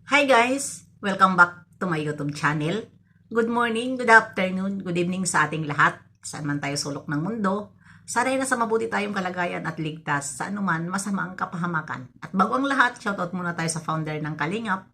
Hi guys! Welcome back to my YouTube channel. Good morning, good afternoon, good evening sa ating lahat. Saan man tayo sulok ng mundo. Sana'y nasa mabuti tayong kalagayan at ligtas sa anuman masamaang kapahamakan. At bago ang lahat, shoutout muna tayo sa founder ng Kalingap,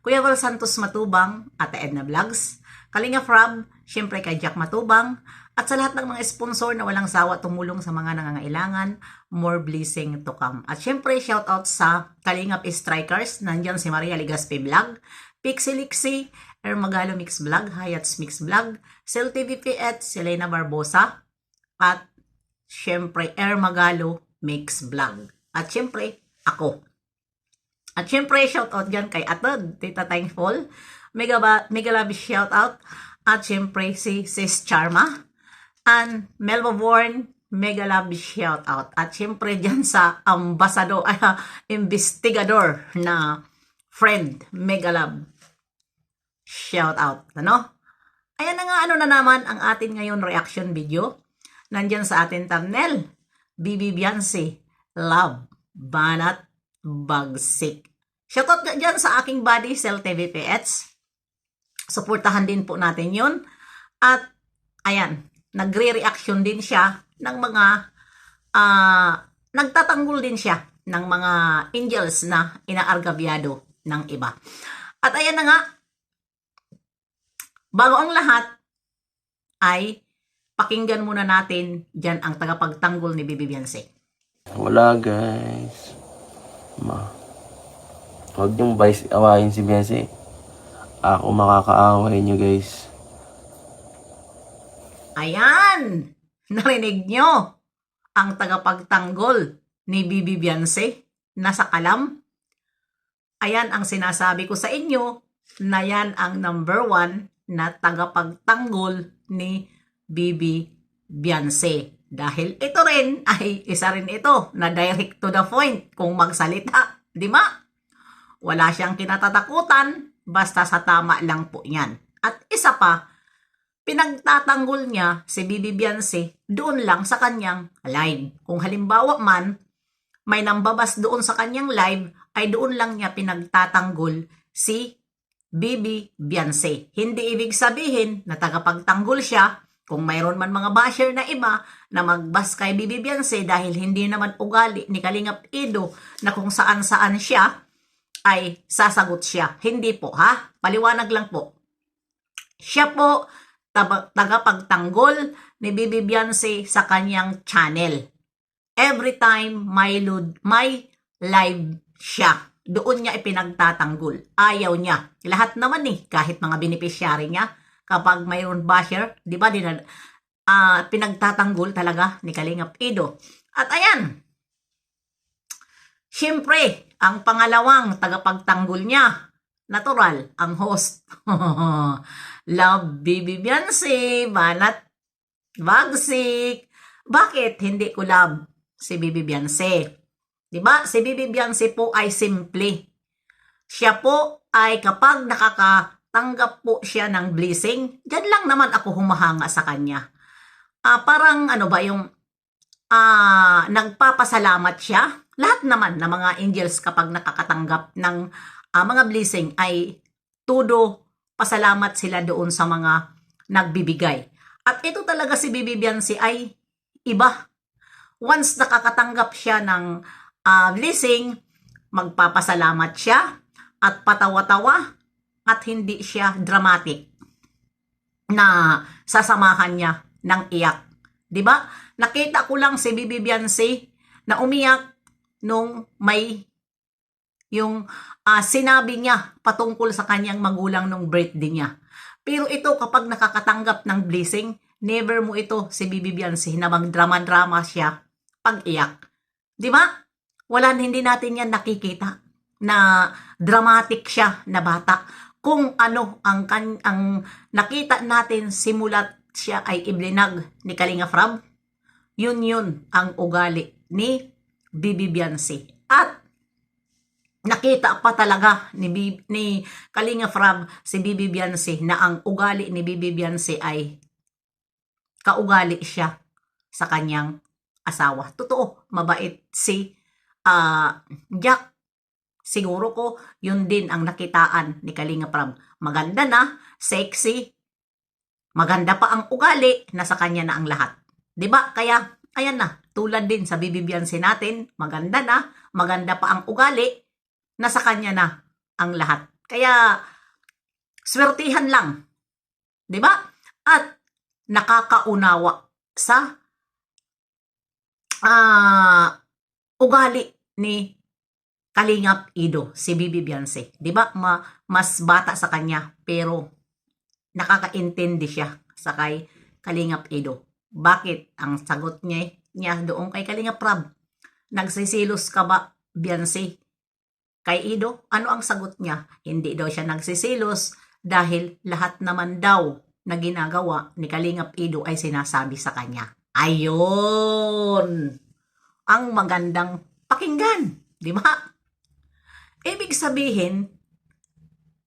Kuya Val Santos Matubang, Ate Edna Vlogs, Kalingap Rob, syempre kay Jack Matubang, at sa lahat ng mga sponsor na walang sawa tumulong sa mga nangangailangan, more blessing to come. At syempre, shoutout sa Kalingap Strikers, nandyan si Maria Ligaspi Vlog, Pixie Lixie, Ermagalo Mix Vlog, Hayats Mix Vlog, Cell TVP at Selena Barbosa, at syempre, Ermagalo Mix Vlog. At syempre, ako. At syempre, shoutout dyan kay Atod, Tita Thankful, mega love shoutout. At syempre, si Sis Charma, and Melba Born, mega love shoutout. At syempre dyan sa ambassador, investigador na friend, mega love shoutout. Ano? Ayan na nga, ano na naman ang atin ngayon reaction video. Nandyan sa atin thumbnail, Bibi Beyonce, Love, Banat, Bagsik. Shoutout dyan sa aking body, Cell TVPH. Supportahan din po natin yun. At, ayan, nagre-reaction din siya ng mga, nagtatanggol din siya ng mga angels na inaargabyado ng iba. At ayan na nga, bago ang lahat, ay pakinggan muna natin dyan ang tagapagtanggol ni Bibi Beyonce. Wala guys. Huwag niyong awayin si Beyonce. Ako makakaaway niyo guys. Ayan! Narinig nyo ang tagapagtanggol ni Bibi Beyonce nasa kalam. Ayan ang sinasabi ko sa inyo na yan ang number 1 na tagapagtanggol ni Bibi Beyonce. Dahil ito rin ay isa rin ito na direct to the point kung magsalita. Di ba? Wala siyang kinatatakutan, basta sa tama lang po yan. At isa pa, pinagtatanggol niya si Bibi Beyonce doon lang sa kanyang live. Kung halimbawa man, may nambabas doon sa kanyang live, ay doon lang niya pinagtatanggol si Bibi Beyonce. Hindi ibig sabihin na tagapagtanggol siya kung mayroon man mga basher na iba na magbas kay Bibi Beyonce dahil hindi naman ugali ni Kalingap Edo na kung saan-saan siya, ay sasagot siya. Hindi po ha, paliwanag lang po. Siya po tagapagtanggol ni Bibi Beyonce sa kanyang channel. Every time may live siya, doon niya ipinagtatanggol. Ayaw niya. Lahat naman kahit mga beneficiary niya, kapag mayroon basher, di ba, pinagtatanggol talaga ni Kalingap Edo. At ayan, siyempre, ang pangalawang tagapagtanggol niya, natural, ang host. Love Bibi Beyonce, Banat, Bagsik. Bakit hindi ko love si Bibi Beyonce? Diba? Si Bibi Beyonce po ay simple. Siya po ay kapag nakakatanggap po siya ng blessing, dyan lang naman ako humahanga sa kanya. Parang ano ba yung nagpapasalamat siya. Lahat naman ng mga angels kapag nakakatanggap ng mga blessing ay todo pasalamat sila doon sa mga nagbibigay. At ito talaga si Bibi Beyonce ay iba. Once nakakatanggap siya ng blessing, magpapasalamat siya at patawa-tawa at hindi siya dramatic na sasamahan niya ng iyak. 'Di ba? Nakita ko lang si Bibi Beyonce na umiyak nung may yung sinabi niya patungkol sa kanyang magulang nung birthday niya. Pero ito kapag nakakatanggap ng blessing, never mo ito si Bibi Beyonce na magdrama-drama siya pag iyak. 'Di ba? Hindi natin yan nakikita na dramatic siya na bata. Kung ano ang nakita natin simulat siya ay iblinag ni Kalingap Rob, yun ang ugali ni Bibi Beyonce. At nakita pa talaga ni Kalingap Rob si Bibi Beyonce na ang ugali ni Bibi Beyonce ay kaugali siya sa kanyang asawa. Totoo, mabait si Jack Siguro ko, yun din ang nakitaan ni Kalinga Prab. Maganda na, sexy, maganda pa ang ugali, nasa kanya na ang lahat. 'Di ba? Kaya, ayan na, tulad din sa bibibiyansin natin, maganda na, maganda pa ang ugali, nasa kanya na ang lahat. Kaya, swertihan lang. 'Di ba? At nakakaunawa sa ugali ni Kalingap Ido, si Bibi Beyonce. 'Di ba? Mas bata sa kanya pero nakakaintindi siya sa kay Kalingap Ido. Bakit? Ang sagot niya doon kay Kalingap Prab. Nagsisilos ka ba, Beyonce? Kay Ido, ano ang sagot niya? Hindi daw siya nagsisilos dahil lahat naman daw na ginagawa ni Kalingap Ido ay sinasabi sa kanya. Ayun! Ang magandang pakinggan, di ba? Ibig sabihin,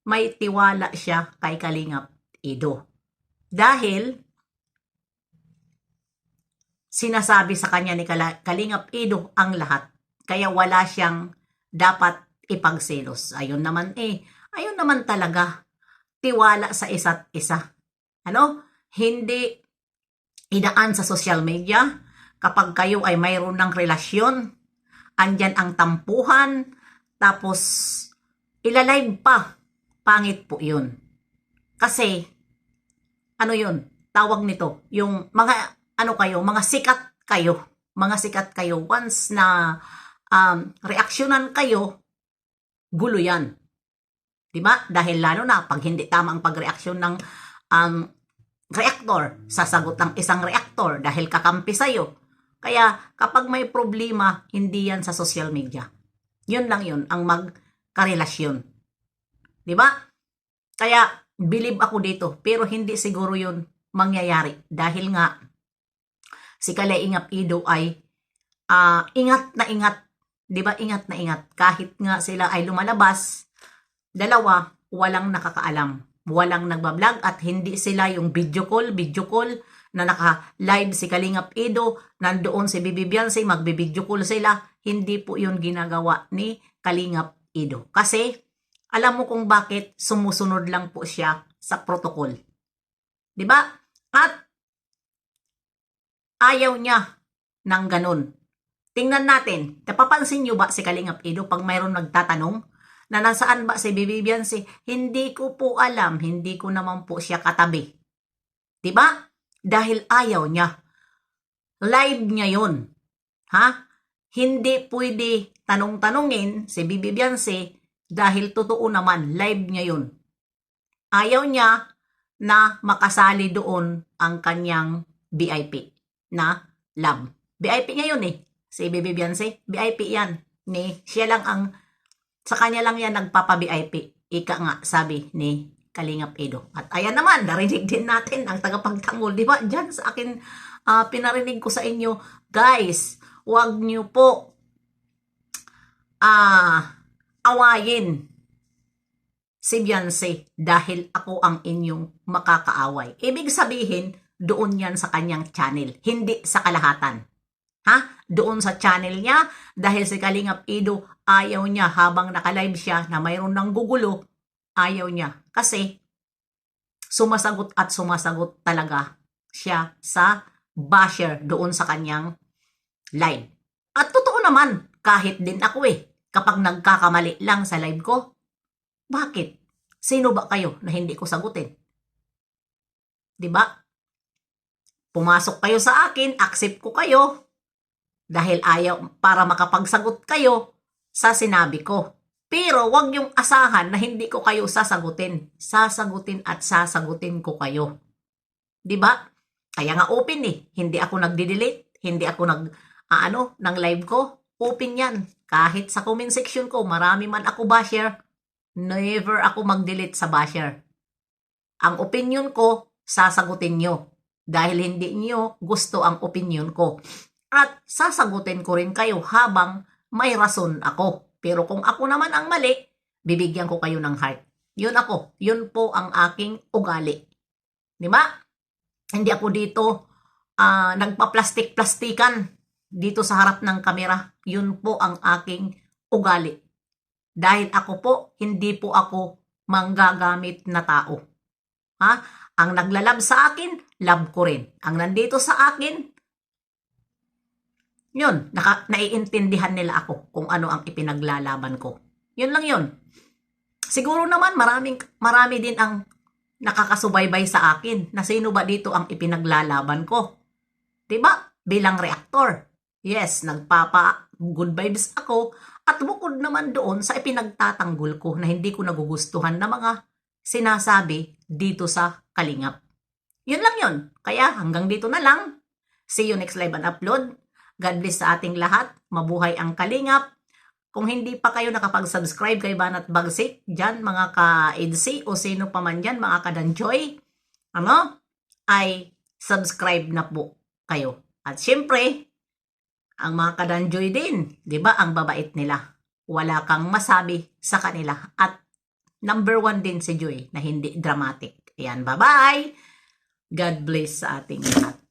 may tiwala siya kay Kalingap Ido. Dahil, sinasabi sa kanya ni Kalingap Ido ang lahat. Kaya wala siyang dapat ipagselos. Ayun naman talaga. Tiwala sa isa't isa. Hindi idaan sa social media. Kapag kayo ay mayroon ng relasyon, andyan ang tampuhan, tapos ilalive pa. Pangit po yun. Kasi, yun? Tawag nito, yung mga, mga sikat kayo. Mga sikat kayo. Once na reaksyonan kayo, gulo yan. Diba? Dahil lalo na, pag hindi tama ang pagreaksyon ng reactor, sasagot ang isang reactor dahil kakampi sa'yo. Kaya, kapag may problema, hindi yan sa social media. Yun lang yun, ang magkarelasyon. Diba? Kaya, believe ako dito, pero hindi siguro yun mangyayari. Dahil nga, si Kalingap Ido ay ingat na ingat. Diba? Ingat na ingat. Kahit nga sila ay lumalabas, dalawa, walang nakakaalam. Walang nagbablog at hindi sila yung video call na naka-live si Kalingap Ido, nandoon si Bibi Beyonce, magbi-video call sila. Hindi po yun ginagawa ni Kalingap Ido. Kasi, alam mo kung bakit sumusunod lang po siya sa protocol. Diba? At ayaw niya ng ganun. Tingnan natin, napapansin nyo ba si Kalingap Ido pag mayroon nagtatanong na nasaan ba si Bibi Beyonce? Hindi ko po alam, hindi ko naman po siya katabi. Diba? Dahil ayaw niya. Live niya yun. Hindi pwede tanong-tanongin si Bibi Beyonce dahil totoo naman, live niya yun. Ayaw niya na makasali doon ang kanyang VIP na love. VIP niya yun si Bibi Beyonce. VIP yan. Siya lang sa kanya lang yan nagpapa-VIP. Ika nga, sabi ni Kalingap Ido. At ayan naman, narinig din natin ang tagapagtanggol. Di ba? Diyan sa akin, pinarinig ko sa inyo, guys, huwag niyo po awayin si Beyonce dahil ako ang inyong makakaaway. Ibig sabihin, doon yan sa kanyang channel, hindi sa kalahatan. Doon sa channel niya, dahil si Kalingap Ido, ayaw niya habang nakalive siya na mayroon ng gugulo, ayaw niya. Kasi, sumasagot talaga siya sa basher doon sa kanyang live. At totoo naman, kahit din ako kapag nagkakamali lang sa live ko, bakit? Sino ba kayo na hindi ko sagutin? Diba? Pumasok kayo sa akin, accept ko kayo, dahil ayaw para makapagsagot kayo sa sinabi ko. Pero wag yung asahan na hindi ko kayo sasagutin. Sasagutin at sasagutin ko kayo. 'Di ba? Kaya nga open Hindi ako nagde-delete, hindi ako ng live ko. Open 'yan. Kahit sa comment section ko, marami man ako basher, never ako mag-delete sa basher. Ang opinion ko, sasagutin nyo. Dahil hindi nyo gusto ang opinion ko. At sasagutin ko rin kayo habang may rason ako. Pero kung ako naman ang mali, bibigyan ko kayo ng heart. Yun ako. Yun po ang aking ugali. Di ba? Hindi ako dito nagpa-plastik-plastikan dito sa harap ng kamera. Yun po ang aking ugali. Dahil ako po, hindi po ako manggagamit na tao. Ha? Ang naglalab sa akin, love ko rin. Ang nandito sa akin, yun, naiintindihan nila ako kung ano ang ipinaglalaban ko. Yun lang yun. Siguro naman marami din ang nakakasubaybay sa akin na sino ba dito ang ipinaglalaban ko. Diba? Bilang reaktor. Yes, nagpapa good vibes ako at bukod naman doon sa ipinagtatanggol ko na hindi ko nagugustuhan na mga sinasabi dito sa Kalingap. Yun lang yun. Kaya hanggang dito na lang. See you next live and upload. God bless sa ating lahat. Mabuhay ang Kalingap. Kung hindi pa kayo nakapag-subscribe kay Banat Bagsik, dyan mga ka-EDC o sino pa man dyan, mga ka-Danjoy, ay subscribe na po kayo. At syempre, ang mga ka-Danjoy din, di ba, ang babait nila. Wala kang masabi sa kanila. At number 1 din si Joy na hindi dramatic. Ayan, bye-bye! God bless sa ating lahat.